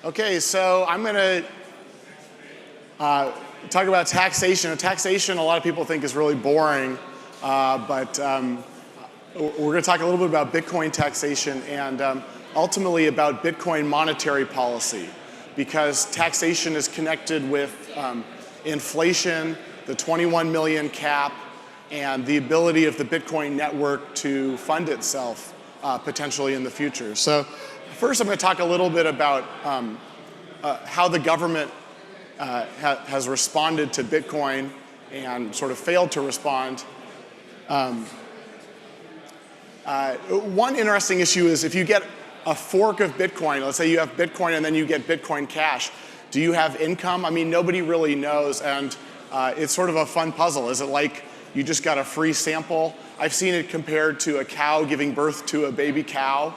Okay, so I'm going to talk about taxation. And taxation, a lot of people think is really boring, but we're going to talk a little bit about Bitcoin taxation and ultimately about Bitcoin monetary policy, because taxation is connected with inflation, the 21 million cap, and the ability of the Bitcoin network to fund itself potentially in the future. So first, I'm going to talk a little bit about how the government has responded to Bitcoin and sort of failed to respond. One interesting issue is if you get a fork of Bitcoin, let's say you have Bitcoin and then you get Bitcoin Cash, do you have income? I mean, nobody really knows, and it's sort of a fun puzzle. Is it like you just got a free sample? I've seen it compared to a cow giving birth to a baby cow.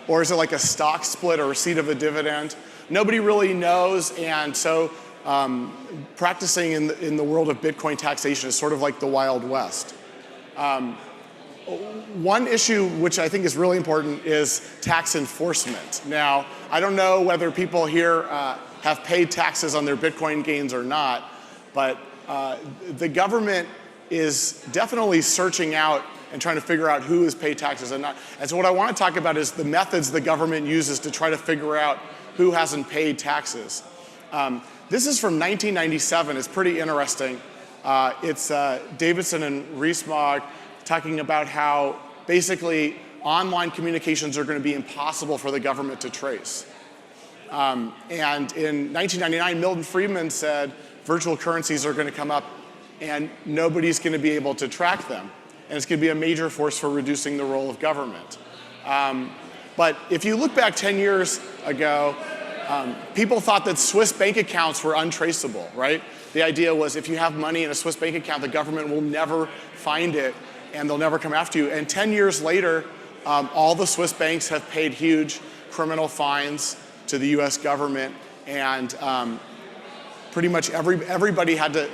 Or is it like a stock split or receipt of a dividend? Nobody really knows, and so practicing in the world of Bitcoin taxation is sort of like the Wild West. One issue which I think is really important is tax enforcement. Now, I don't know whether people here have paid taxes on their Bitcoin gains or not, but the government is definitely searching out and trying to figure out who has paid taxes and not. And so what I want to talk about is the methods the government uses to try to figure out who hasn't paid taxes. This is from 1997. It's pretty interesting. It's Davidson and Rees-Mogg talking about how basically online communications are going to be impossible for the government to trace. And in 1999, Milton Friedman said virtual currencies are going to come up and nobody's going to be able to track them. And it's going to be a major force for reducing the role of government. But if you look back 10 years ago, people thought that Swiss bank accounts were untraceable, right? The idea was if you have money in a Swiss bank account, the government will never find it and they'll never come after you. And 10 years later, all the Swiss banks have paid huge criminal fines to the US government, and pretty much everybody had to,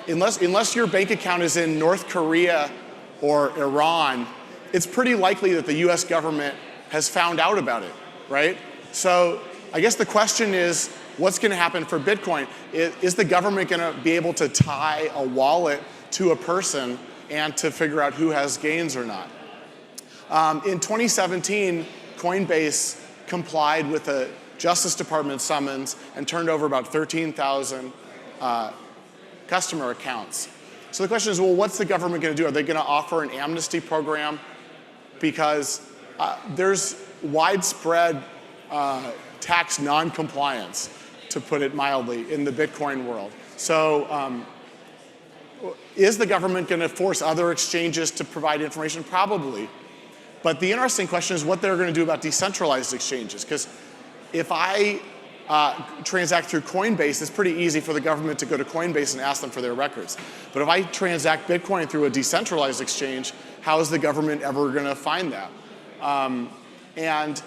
unless your bank account is in North Korea or Iran, it's pretty likely that the US government has found out about it, right? So I guess the question is, what's going to happen for Bitcoin? Is the government going to be able to tie a wallet to a person and to figure out who has gains or not? In 2017, Coinbase complied with a Justice Department summons and turned over about 13,000 customer accounts. So the question is, well, what's the government going to do? Are they going to offer an amnesty program? Because there's widespread tax non-compliance, to put it mildly, in the Bitcoin world. So is the government going to force other exchanges to provide information? Probably. But the interesting question is what they're going to do about decentralized exchanges. Because if I transact through Coinbase, it's pretty easy for the government to go to Coinbase and ask them for their records. But if I transact Bitcoin through a decentralized exchange, how is the government ever going to find that? And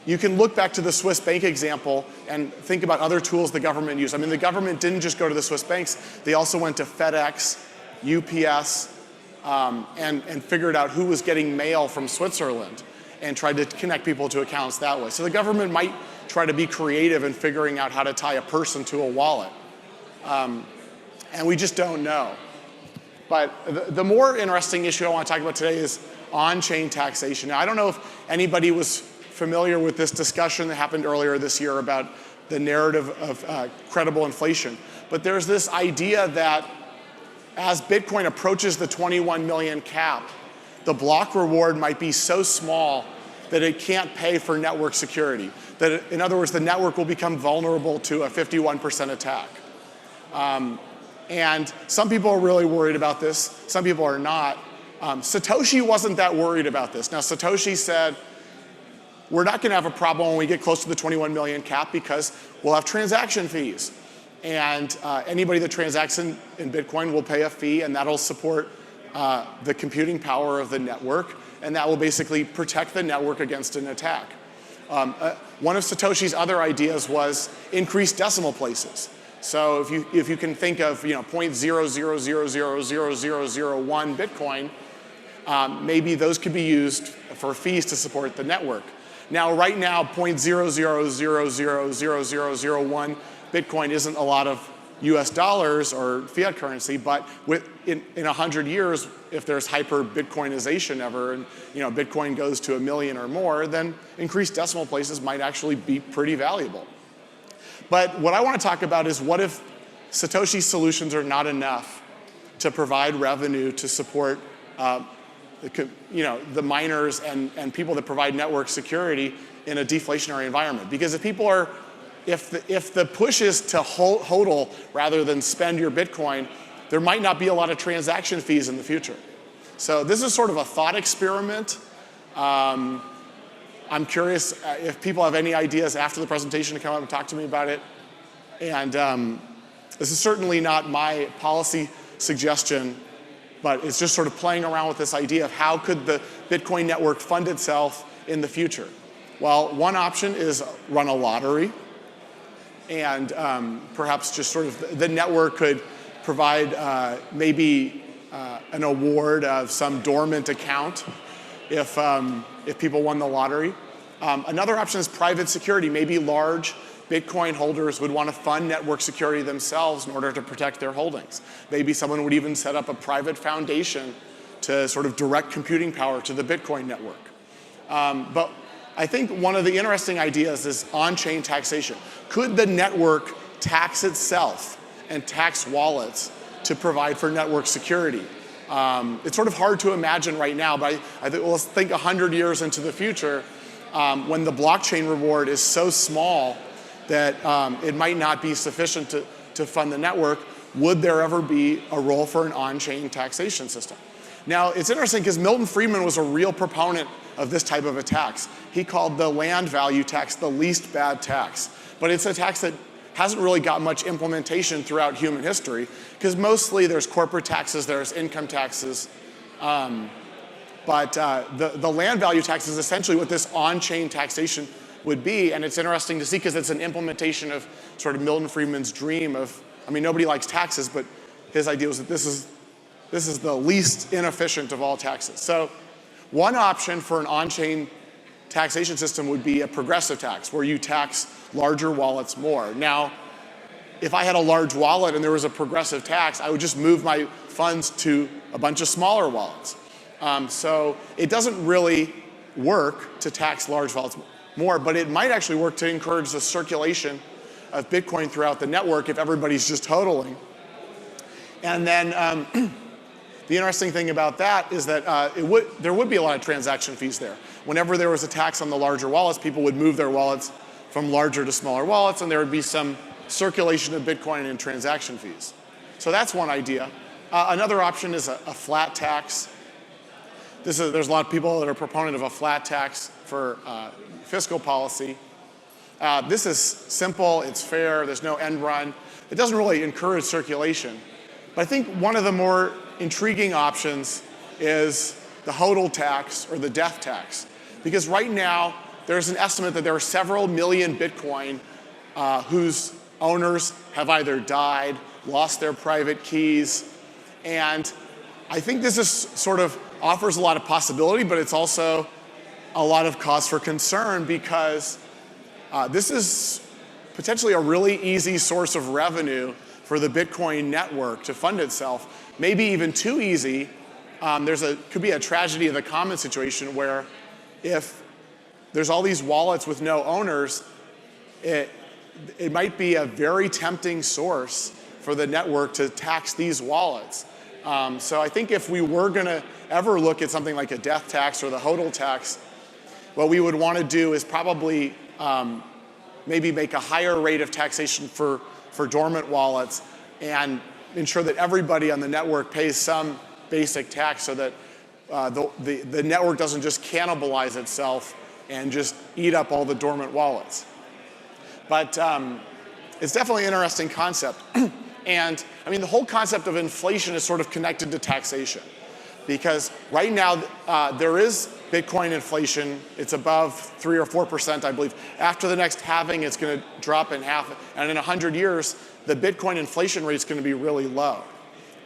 you can look back to the Swiss bank example and think about other tools the government used. I mean, the government didn't just go to the Swiss banks. They also went to FedEx, UPS, and figured out who was getting mail from Switzerland and tried to connect people to accounts that way. So the government might try to be creative in figuring out how to tie a person to a wallet. And we just don't know. But the more interesting issue I want to talk about today is on-chain taxation. Now, I don't know if anybody was familiar with this discussion that happened earlier this year about the narrative of credible inflation. But there's this idea that as Bitcoin approaches the 21 million cap, the block reward might be so small that it can't pay for network security. That, in other words, the network will become vulnerable to a 51% attack. And some people are really worried about this. Some people are not. Satoshi wasn't that worried about this. Now, Satoshi said, we're not going to have a problem when we get close to the 21 million cap because we'll have transaction fees. And anybody that transacts in Bitcoin will pay a fee, and that'll support the computing power of the network, and that will basically protect the network against an attack. One of Satoshi's other ideas was increase decimal places. So if you can think of 0.000000001 Bitcoin, maybe those could be used for fees to support the network. Now, right now, 0.00000001 Bitcoin isn't a lot of US dollars or fiat currency, but in 100 years, if there's hyper Bitcoinization ever, and Bitcoin goes to 1 million or more, then increased decimal places might actually be pretty valuable. But what I want to talk about is, what if Satoshi solutions are not enough to provide revenue to support the miners and people that provide network security in a deflationary environment? Because if the push is to hodl rather than spend your Bitcoin, there might not be a lot of transaction fees in the future. So this is sort of a thought experiment. I'm curious if people have any ideas after the presentation to come up and talk to me about it. And this is certainly not my policy suggestion, but it's just sort of playing around with this idea of how could the Bitcoin network fund itself in the future. Well, one option is run a lottery, and perhaps just sort of the network could provide maybe an award of some dormant account if people won the lottery. Another option is private security. Maybe large Bitcoin holders would want to fund network security themselves in order to protect their holdings. Maybe someone would even set up a private foundation to sort of direct computing power to the Bitcoin network. But I think one of the interesting ideas is on-chain taxation. Could the network tax itself and tax wallets to provide for network security? It's sort of hard to imagine right now, but let's think 100 years into the future, when the blockchain reward is so small that it might not be sufficient to fund the network. Would there ever be a role for an on-chain taxation system? Now, it's interesting because Milton Friedman was a real proponent of this type of a tax. He called the land value tax the least bad tax. But it's a tax that hasn't really got much implementation throughout human history, because mostly there's corporate taxes, there's income taxes. But the land value tax is essentially what this on-chain taxation would be, and it's interesting to see because it's an implementation of sort of Milton Friedman's dream of, nobody likes taxes, but his idea was that this is the least inefficient of all taxes. So one option for an on-chain taxation system would be a progressive tax, where you tax larger wallets more. Now, if I had a large wallet and there was a progressive tax, I would just move my funds to a bunch of smaller wallets. So it doesn't really work to tax large wallets more, but it might actually work to encourage the circulation of Bitcoin throughout the network if everybody's just hodling. And then the interesting thing about that is that there would be a lot of transaction fees there. Whenever there was a tax on the larger wallets, people would move their wallets from larger to smaller wallets, and there would be some circulation of Bitcoin and transaction fees. So that's one idea. Another option is a flat tax. There's a lot of people that are proponent of a flat tax for fiscal policy. This is simple, it's fair, there's no end run. It doesn't really encourage circulation. But I think one of the more intriguing options is the HODL tax or the death tax. Because right now, there's an estimate that there are several million Bitcoin whose owners have either died, lost their private keys, and I think this is sort of offers a lot of possibility, but it's also a lot of cause for concern, because this is potentially a really easy source of revenue for the Bitcoin network to fund itself. Maybe even too easy. Could be a tragedy of the commons situation where if there's all these wallets with no owners, it might be a very tempting source for the network to tax these wallets. So I think if we were going to ever look at something like a death tax or the HODL tax, what we would want to do is probably maybe make a higher rate of taxation for dormant wallets and ensure that everybody on the network pays some basic tax, so that the network doesn't just cannibalize itself and just eat up all the dormant wallets. But it's definitely an interesting concept. And the whole concept of inflation is sort of connected to taxation, because right now there is Bitcoin inflation. It's above 3 or 4%, I believe. After the next halving, it's going to drop in half. And in 100 years, the Bitcoin inflation rate is going to be really low.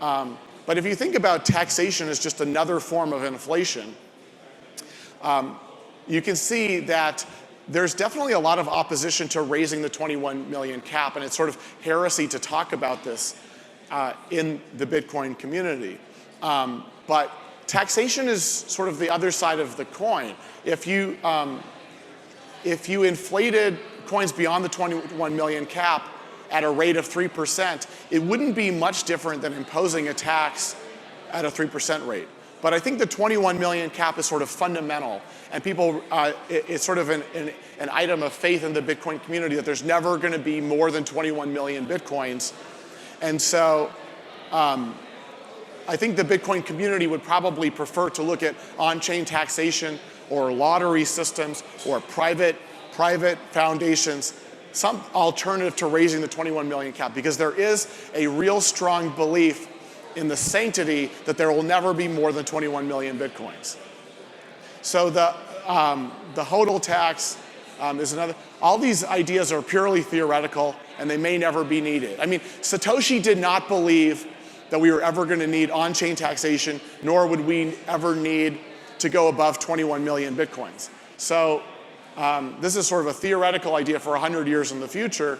But if you think about taxation as just another form of inflation, you can see that there's definitely a lot of opposition to raising the 21 million cap, and it's sort of heresy to talk about this in the Bitcoin community. But taxation is sort of the other side of the coin. If you inflated coins beyond the 21 million cap at a rate of 3%, it wouldn't be much different than imposing a tax at a 3% rate. But I think the 21 million cap is sort of fundamental, and people, it's sort of an item of faith in the Bitcoin community that there's never going to be more than 21 million Bitcoins. And so I think the Bitcoin community would probably prefer to look at on-chain taxation or lottery systems or private foundations, some alternative to raising the 21 million cap, because there is a real strong belief in the sanctity that there will never be more than 21 million Bitcoins. So the HODL tax is another. All these ideas are purely theoretical, and they may never be needed. I mean, Satoshi did not believe that we were ever going to need on-chain taxation, nor would we ever need to go above 21 million Bitcoins. So this is sort of a theoretical idea for 100 years in the future.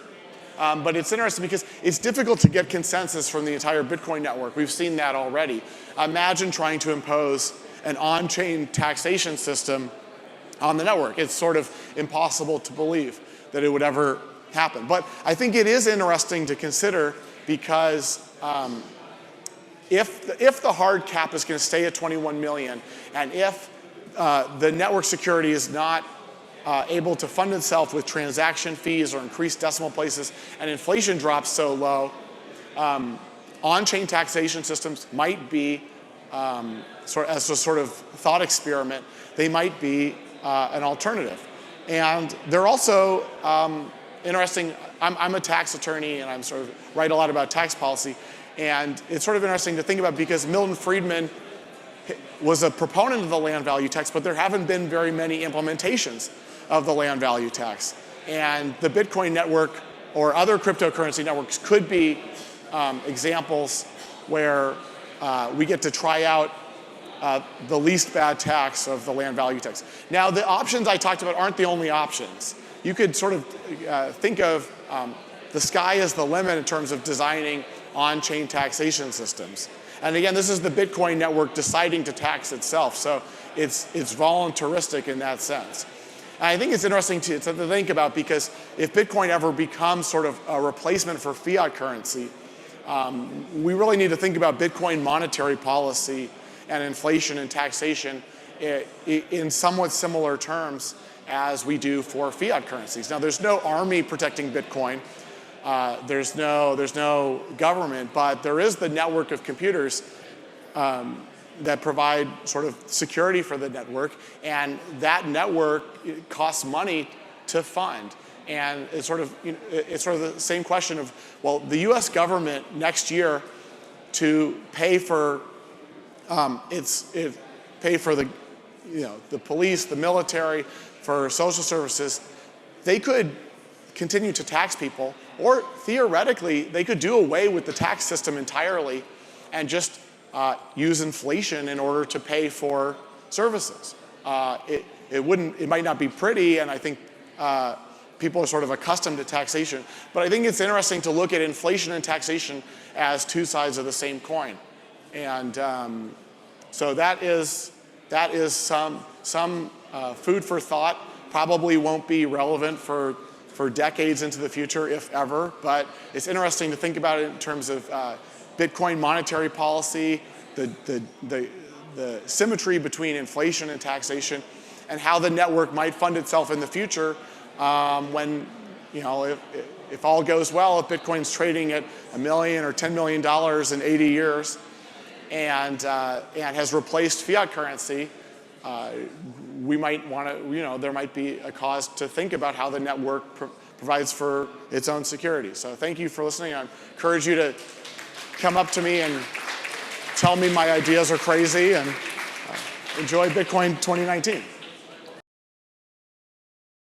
But it's interesting because it's difficult to get consensus from the entire Bitcoin network. We've seen that already. Imagine trying to impose an on-chain taxation system on the network. It's sort of impossible to believe that it would ever happen. But I think it is interesting to consider because if the hard cap is going to stay at 21 million, and if the network security is not able to fund itself with transaction fees or increased decimal places, and inflation drops so low, on-chain taxation systems might be, as a sort of thought experiment, they might be an alternative. And they're also interesting. I'm a tax attorney, and I'm sort of write a lot about tax policy, and it's sort of interesting to think about because Milton Friedman was a proponent of the land value tax, but there haven't been very many implementations of the land value tax. And the Bitcoin network or other cryptocurrency networks could be examples where we get to try out the least bad tax of the land value tax. Now, the options I talked about aren't the only options. You could sort of think of the sky as the limit in terms of designing on-chain taxation systems. And again, this is the Bitcoin network deciding to tax itself, so it's voluntaristic in that sense. And I think it's interesting to think about because if Bitcoin ever becomes sort of a replacement for fiat currency, we really need to think about Bitcoin monetary policy and inflation and taxation in somewhat similar terms as we do for fiat currencies. Now, there's no army protecting Bitcoin. There's no government, but there is the network of computers that provide sort of security for the network, and that network costs money to fund. And it's sort of the same question of, well, the U.S. government next year to pay for pay for the police, the military, for social services, they could continue to tax people, or theoretically they could do away with the tax system entirely and just use inflation in order to pay for services. It might not be pretty, and I think people are sort of accustomed to taxation, but I think it's interesting to look at inflation and taxation as two sides of the same coin. And so that is some food for thought. Probably won't be relevant for decades into the future, if ever, but it's interesting to think about it in terms of Bitcoin monetary policy, the symmetry between inflation and taxation, and how the network might fund itself in the future when, if all goes well, if Bitcoin's trading at $1 million or $10 million in 80 years and has replaced fiat currency, we might want to, there might be a cause to think about how the network provides for its own security. So thank you for listening. I encourage you to come up to me and tell me my ideas are crazy, and enjoy Bitcoin 2019.